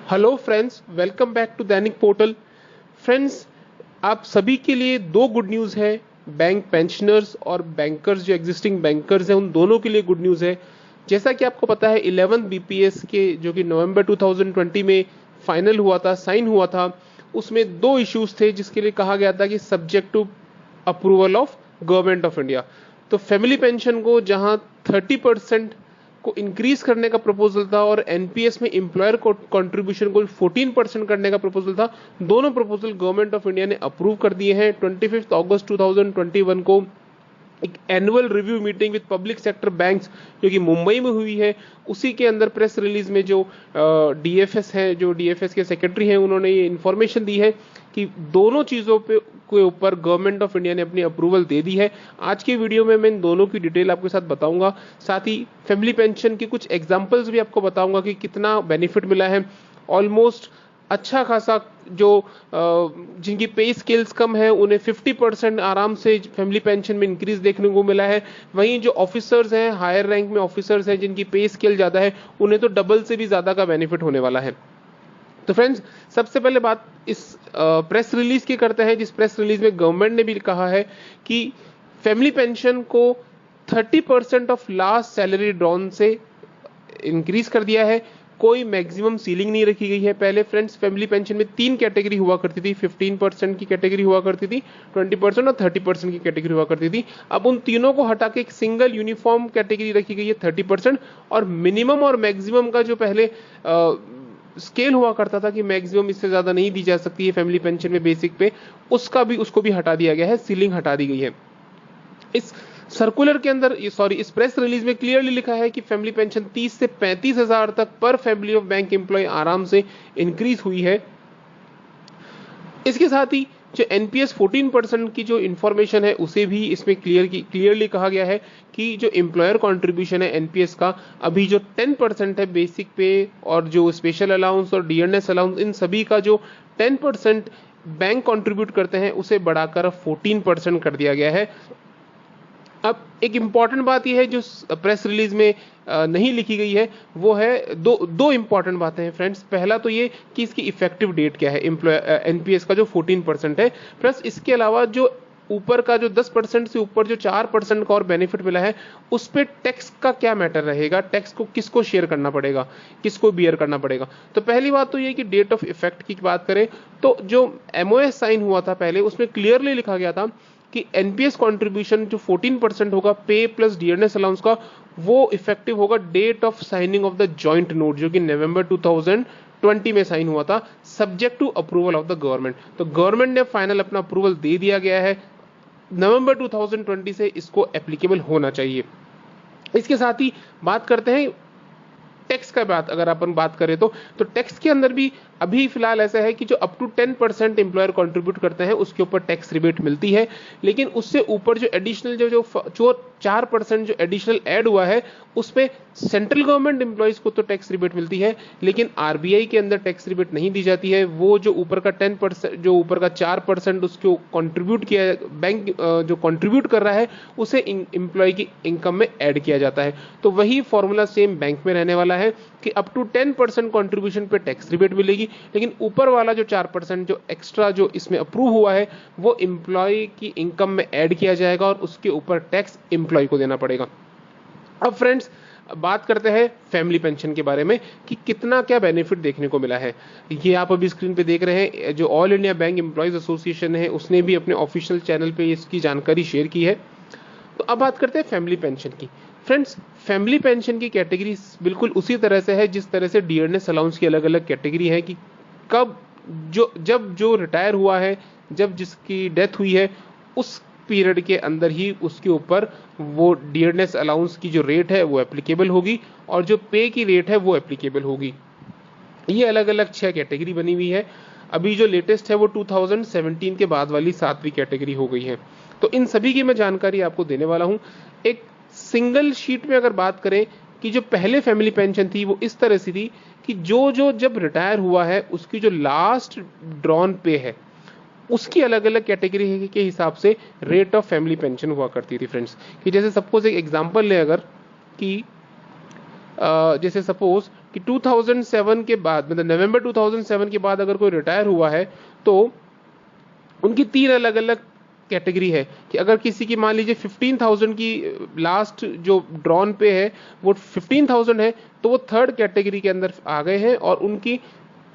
Hello friends, welcome back to Dainik portal. Friends, आप सभी के लिए दो गुड न्यूज़ है। बैंक पेंशनर्स और बैंकर्स, जो एग्जिस्टिंग बैंकर्स हैं, उन दोनों के लिए गुड न्यूज़ है। जैसा कि आपको पता है 11 बीपीएस के जो कि नवंबर 2020 में फाइनल हुआ था, साइन हुआ था, उसमें दो इश्यूज थे जिसके लिए कहा गया था कि subject to approval of government of India. तो फैमिली पेंशन को जहां 30% को इंक्रीज करने का प्रपोजल था और एनपीएस में एम्प्लॉयर कंट्रीब्यूशन को 14% करने का प्रपोजल था। दोनों प्रपोजल गवर्नमेंट ऑफ इंडिया ने अप्रूव कर दिए हैं। 25 अगस्त 2021 को एक annual review meeting with public sector banks जो कि मुंबई में हुई है, उसी के अंदर प्रेस रिलीज में जो डीएफएस हैं, जो डीएफएस के सेक्रेटरी हैं, उन्होंने ये इन्फॉर्मेशन दी है कि दोनों चीजों पे के ऊपर गवर्नमेंट ऑफ इंडिया ने अपनी अप्रूवल दे दी है। आज के वीडियो में मैं इन दोनों की डिटेल आपके साथ बताऊंगा, साथ ही फैमिली पेंशन की कुछ एग्जांपल्स भी आपको बताऊंगा कि कितना बेनिफिट मिला है। ऑलमोस्ट अच्छा खासा जो जिनकी पे स्केल्स कम है उन्हें 50% आराम से फैमिली पेंशन में इंक्रीज देखने को मिला है। वहीं जो ऑफिसर्स हैं, हायर रैंक में ऑफिसर्स हैं जिनकी पे स्केल ज्यादा है, उन्हें तो डबल से भी ज्यादा का बेनिफिट होने वाला है। तो फ्रेंड्स, सबसे पहले बात इस प्रेस रिलीज की करते हैं, जिस प्रेस रिलीज में गवर्नमेंट ने भी कहा है कि फैमिली पेंशन को 30% ऑफ लास्ट सैलरी ड्रॉन से इंक्रीज कर दिया है। कोई मैक्सिमम सीलिंग नहीं रखी गई है। पहले फ्रेंड्स फैमिली पेंशन में 3 कैटेगरी हुआ करती थी, 15% की कैटेगरी हुआ करती थी, 20% और 30% की कैटेगरी हुआ करती थी। अब उन तीनों को हटा के एक सिंगल यूनिफॉर्म कैटेगरी रखी गई है 30%। और मिनिमम और मैक्सिमम का जो पहले स्केल हुआ करता था कि मैक्सिमम इससे ज्यादा नहीं दी जा सकती है फैमिली पेंशन में बेसिक पे, उसको भी हटा दिया गया है, सीलिंग हटा दी गई है। इस सर्कुलर के अंदर, इस प्रेस रिलीज में क्लियरली लिखा है कि फैमिली पेंशन 30 से 35 हजार तक पर फैमिली ऑफ बैंक एम्प्लॉय आराम से इंक्रीज हुई है। इसके साथ ही जो एनपीएस 14% की जो इंफॉर्मेशन है उसे भी इसमें क्लियरली कहा गया है कि जो एम्प्लॉयर कंट्रीब्यूशन है एनपीएस का, अभी जो 10% है बेसिक पे और जो स्पेशल अलाउंस और डीएनएस अलाउंस, इन सभी का जो 10% बैंक कंट्रीब्यूट करते हैं उसे बढ़ाकर 14% कर दिया गया है। अब एक इंपॉर्टेंट बात यह है जो प्रेस रिलीज में नहीं लिखी गई है, वो है दो इंपॉर्टेंट बातें हैं फ्रेंड्स। पहला तो ये कि इसकी इफेक्टिव डेट क्या है एनपीएस का जो 14% है, प्लस इसके अलावा जो ऊपर का जो 10% से ऊपर जो 4% का और बेनिफिट मिला है, उस पे टैक्स का क्या मैटर रहेगा, टैक्स को किसको शेयर करना पड़ेगा, किसको बियर करना पड़ेगा। तो पहली बात तो ये कि डेट ऑफ इफेक्ट की बात करें तो जो एमओएस साइन हुआ था पहले, उसमें क्लियरली लिखा गया था कि एनपीएस कंट्रीब्यूशन जो 14% होगा पे प्लस डीएनएस अलाउंस का, वो इफेक्टिव होगा date of signing of the joint note, जो कि नवंबर 2020 में साइन हुआ था, subject to approval of the government. तो गवर्नमेंट ने फाइनल अपना अप्रूवल दे दिया गया है, नवंबर 2020 से इसको एप्लीकेबल होना चाहिए। इसके साथ ही बात करते हैं टैक्स का। अगर अपन बात करें तो टैक्स के अंदर भी अभी फिलहाल ऐसा है कि जो अप टू 10% एम्प्लॉयर कंट्रीब्यूट करते हैं उसके ऊपर टैक्स रिबेट मिलती है, लेकिन उससे ऊपर जो एडिशनल जो 4% जो एडिशनल ऐड हुआ है उस पे सेंट्रल गवर्नमेंट एम्प्लॉयज को तो टैक्स रिबेट मिलती है, लेकिन आरबीआई के अंदर टैक्स रिबेट नहीं दी जाती है। वो जो ऊपर का 10%, जो ऊपर का 4% उसको कंट्रीब्यूट किया, बैंक जो कंट्रीब्यूट कर रहा है उसे एम्प्लॉय की इनकम में ऐड किया जाता है। तो वही फॉर्मूला सेम बैंक में रहने वाला है कि अप टू 10% कंट्रीब्यूशन पे टैक्स रिबेट मिलेगी, लेकिन ऊपर वाला जो 4% जो एक्स्ट्रा जो इसमें अप्रूव हुआ है वो एम्प्लॉय की इनकम में ऐड किया जाएगा और उसके ऊपर टैक्स एम्प्लॉय को देना पड़ेगा। अब फ्रेंड्स, बात करते हैं फैमिली पेंशन के बारे में कि कितना क्या बेनिफिट देखने को मिला है। ये आप अभी स्क्रीन पे देख रहे हैं, जो all India bank employees association है उसने भी अपने ऑफिशियल चैनल पे इसकी जानकारी शेयर की है। तो अब बात करते हैं फैमिली पेंशन की। फ्रेंड्स, फैमिली पेंशन की कैटेगरी बिल्कुल उसी तरह से है जिस तरह से डीएनएस अलाउंस की अलग अलग कैटेगरी है कि कब जब जो रिटायर हुआ है, जब जिसकी डेथ हुई है, उस पीरियड के अंदर ही उसके ऊपर वो डीएनएस अलाउंस की जो रेट है वो एप्लीकेबल होगी और जो पे की रेट है वो एप्लीकेबल होगी। ये अलग अलग 6 कैटेगरी बनी हुई है। अभी जो लेटेस्ट है वो 2017 के बाद वाली 7वीं कैटेगरी हो गई है। तो इन सभी की मैं जानकारी आपको देने वाला हूं एक सिंगल शीट में। अगर बात करें कि जो पहले फैमिली पेंशन थी वो इस तरह से थी कि जो जब रिटायर हुआ है उसकी जो लास्ट ड्रॉन पे है उसकी अलग अलग कैटेगरी के हिसाब से रेट ऑफ फैमिली पेंशन हुआ करती थी फ्रेंड्स। कि जैसे सपोज एक एग्जांपल ले, अगर कि जैसे सपोज कि 2007 के बाद, मतलब नवंबर 2007 के बाद अगर कोई रिटायर हुआ है तो उनकी 3 अलग अलग कैटेगरी है कि अगर किसी की मान लीजिए 15,000 की लास्ट जो ड्रॉन पे है वो 15,000 है, तो वो थर्ड कैटेगरी के अंदर आ गए हैं और उनकी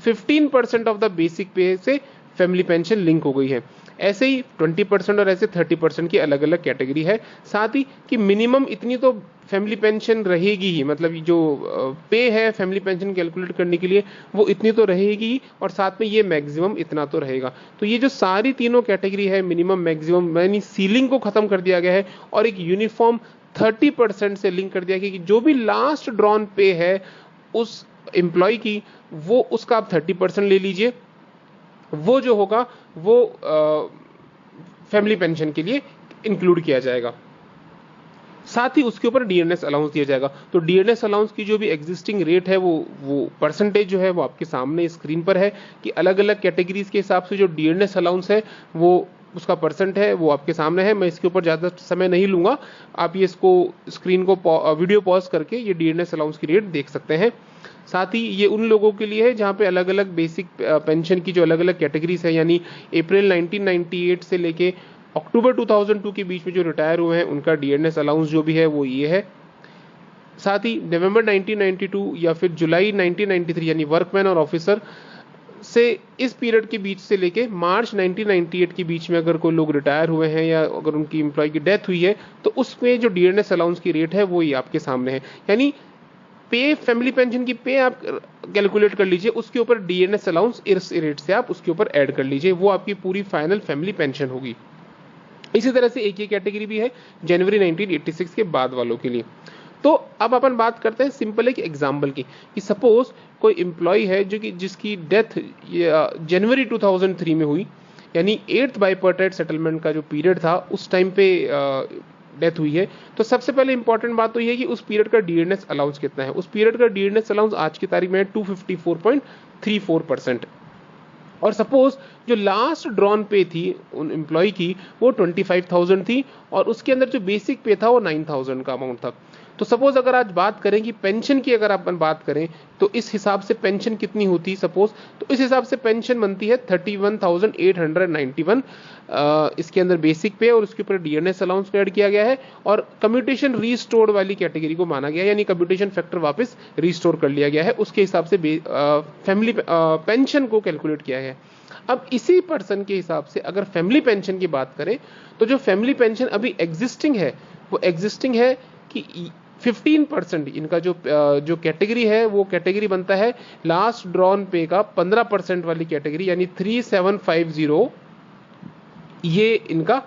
15% ऑफ द बेसिक पे से फैमिली पेंशन लिंक हो गई है। ऐसे ही 20% और ऐसे 30% की अलग अलग कैटेगरी है। साथ ही कि मिनिमम इतनी तो फैमिली पेंशन रहेगी ही, मतलब जो पे है फैमिली पेंशन कैलकुलेट करने के लिए वो इतनी तो रहेगी ही, और साथ में ये मैक्सिमम इतना तो रहेगा। तो ये जो सारी तीनों कैटेगरी है, मिनिमम मैक्सिमम यानी सीलिंग को खत्म कर दिया गया है और एक यूनिफॉर्म 30% से लिंक कर दिया गया कि जो भी लास्ट ड्रॉन पे है उस एम्प्लॉय की, वो उसका आप 30% ले लीजिए, वो जो होगा वो फैमिली पेंशन के लिए इंक्लूड किया जाएगा। साथ ही उसके ऊपर डीएनएस अलाउंस दिया जाएगा। तो डीएनएस अलाउंस की जो भी एग्जिस्टिंग रेट है वो परसेंटेज जो है वो आपके सामने स्क्रीन पर है कि अलग अलग कैटेगरीज के हिसाब से जो डीएनएस अलाउंस है वो उसका परसेंट है वो आपके सामने है। मैं इसके ऊपर ज्यादा समय नहीं लूंगा, आप ये इसको स्क्रीन को वीडियो पॉज करके ये डीएनएस अलाउंस की रेट देख सकते हैं। साथ ही ये उन लोगों के लिए है जहां पे अलग अलग बेसिक पेंशन की जो अलग अलग कैटेगरीज है, यानी अप्रैल 1998 से लेके अक्टूबर 2002 के बीच में जो रिटायर हुए हैं उनका डीएनएस अलाउंस जो भी है वो ये है। साथ ही नवंबर 1992 या फिर जुलाई 1993 यानी वर्कमैन और ऑफिसर से इस पीरियड के बीच से लेके मार्च 1998 के बीच में अगर कोई लोग रिटायर हुए हैं या अगर उनकी एम्प्लॉय की डेथ हुई है तो उसमें जो डीएनएस अलाउंस की रेट है वो ही आपके सामने है। यानी पे, फैमिली पेंशन की पे आप कैलकुलेट कर लीजिए, उसके ऊपर डीएनएस अलाउंस इस रेट से आप उसके ऊपर ऐड कर लीजिए, वो आपकी पूरी फाइनल फैमिली पेंशन होगी। इसी तरह से एक ये कैटेगरी भी है जनवरी 1986 के बाद वालों के लिए। तो अब अपन बात करते हैं सिंपल एक एग्जांपल की कि सपोज कोई एम्प्लॉय है जो कि जिसकी डेथ जनवरी 2003 में हुई, यानी 8th बाइपर्टाइट सेटलमेंट का जो पीरियड था उस टाइम पे डेथ हुई है। तो सबसे पहले इंपॉर्टेंट बात तो ये है कि उस पीरियड का डीएनएस अलाउंस कितना है। उस पीरियड का डीएनएस अलाउंस आज की तारीख में है 254.34%। और सपोज जो लास्ट ड्रॉन पे थी उन एम्प्लॉय की वो 25,000 थी और उसके अंदर जो बेसिक पे था वो 9,000 का अमाउंट था। तो सपोज अगर आज बात करें कि पेंशन की अगर अपन बात करें तो इस हिसाब से पेंशन कितनी होती सपोज, तो इस हिसाब से पेंशन बनती है 31,891। इसके अंदर बेसिक पे और उसके ऊपर डीएनएस अलाउंस को ऐड किया गया है और कम्यूटेशन रीस्टोर्ड वाली कैटेगरी को माना गया है, यानी कम्यूटेशन फैक्टर वापस रीस्टोर कर लिया गया है, उसके हिसाब से फैमिली पेंशन को कैलकुलेट किया है। अब इसी पर्सन के हिसाब से अगर फैमिली पेंशन की बात करें तो जो फैमिली पेंशन अभी एग्जिस्टिंग है वो एग्जिस्टिंग है कि 15% इनका जो कैटेगरी है वो कैटेगरी बनता है लास्ट ड्रॉन पे का 15% वाली कैटेगरी, यानी 3750 ये इनका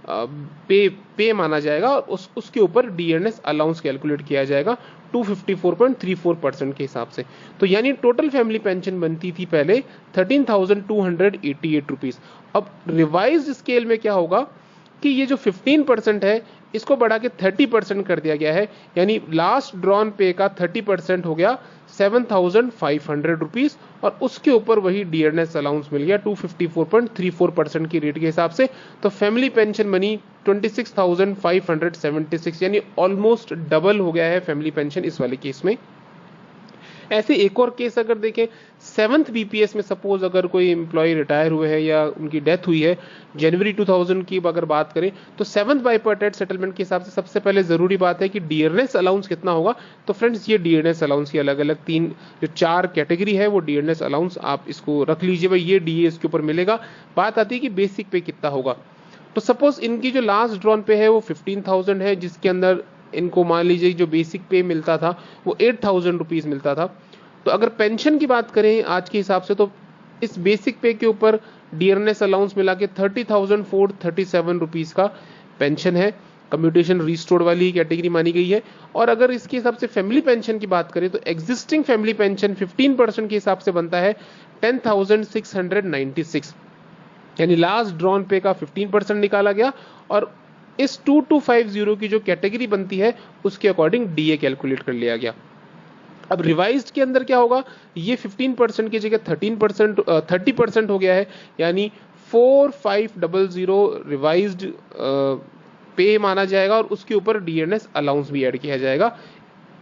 पे माना जाएगा और उसके ऊपर डीएनएस अलाउंस कैलकुलेट किया जाएगा 254.34% के हिसाब से। तो यानी टोटल फैमिली पेंशन बनती थी पहले 13,288 रुपीज। अब रिवाइज्ड स्केल में क्या होगा कि ये जो 15% है इसको बढ़ा के 30% कर दिया गया है, यानी लास्ट ड्रॉन पे का 30% हो गया 7,500 रुपीज और उसके ऊपर वही डीएनएस अलाउंस मिल गया 254.34% की रेट के हिसाब से। तो फैमिली पेंशन बनी 26,576, यानी ऑलमोस्ट डबल हो गया है फैमिली पेंशन इस वाले केस में। ऐसे एक और केस अगर देखें 7th बीपीएस में सपोज अगर कोई एम्प्लॉय रिटायर हुए हैं या उनकी डेथ हुई है जनवरी 2000 की अगर बात करें तो 7th बाइपर्टाइट सेटलमेंट के हिसाब से सबसे पहले जरूरी बात है कि डीएनएस अलाउंस कितना होगा। तो फ्रेंड्स ये डीएनएस अलाउंस की अलग अलग जो 4 कैटेगरी है वो डीएनएस अलाउंस आप इसको रख लीजिए भाई, ये डीए इसके ऊपर मिलेगा। बात आती है कि बेसिक पे कितना होगा। तो सपोज इनकी जो लास्ट ड्रॉन पे है वो 15,000 है, जिसके अंदर इनको मान लीजिए जो बेसिक पे मिलता था वो 8,000 रुपीज मिलता था। तो अगर पेंशन की बात करें आज के हिसाब से तो इस बेसिक पे के ऊपर डीएनएस अलाउंस मिला के 30,437 रुपीज का पेंशन है, कम्यूटेशन रीस्टोर्ड वाली कैटेगरी मानी गई है। और अगर इसके हिसाब से फैमिली पेंशन की बात करें तो एग्जिस्टिंग फैमिली पेंशन 15% के हिसाब से बनता है 10,696, यानी लास्ट ड्रॉन पे का 15% निकाला गया और इस 2250 की जो कैटेगरी बनती है उसके अकॉर्डिंग डीए कैलकुलेट कर लिया गया। अब रिवाइज्ड के अंदर क्या होगा, ये 15% की जगह 30% हो गया है, यानी 4500 रिवाइज्ड पे माना जाएगा और उसके ऊपर डीएनएस अलाउंस भी ऐड किया जाएगा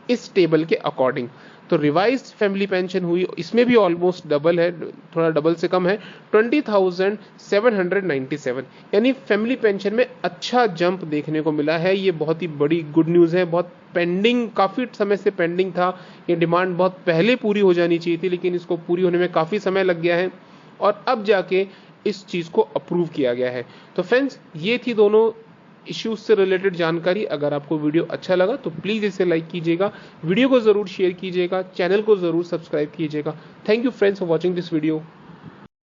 इस टेबल के अकॉर्डिंग। तो रिवाइज्ड फैमिली पेंशन हुई, इसमें भी ऑलमोस्ट डबल है, थोड़ा डबल से कम है, 20,797, यानी फैमिली पेंशन में अच्छा जंप देखने को मिला है। ये बहुत ही बड़ी गुड न्यूज है। बहुत पेंडिंग, काफी समय से पेंडिंग था, ये डिमांड बहुत पहले पूरी हो जानी चाहिए थी, लेकिन इसको पूरी होने में काफी समय लग गया है और अब जाके इस चीज को अप्रूव किया गया है। तो फ्रेंड्स, ये थी दोनों इश्यूज से रिलेटेड जानकारी। अगर आपको वीडियो अच्छा लगा तो प्लीज इसे लाइक कीजिएगा, वीडियो को जरूर शेयर कीजिएगा, चैनल को जरूर सब्सक्राइब कीजिएगा। Thank you friends for watching this video.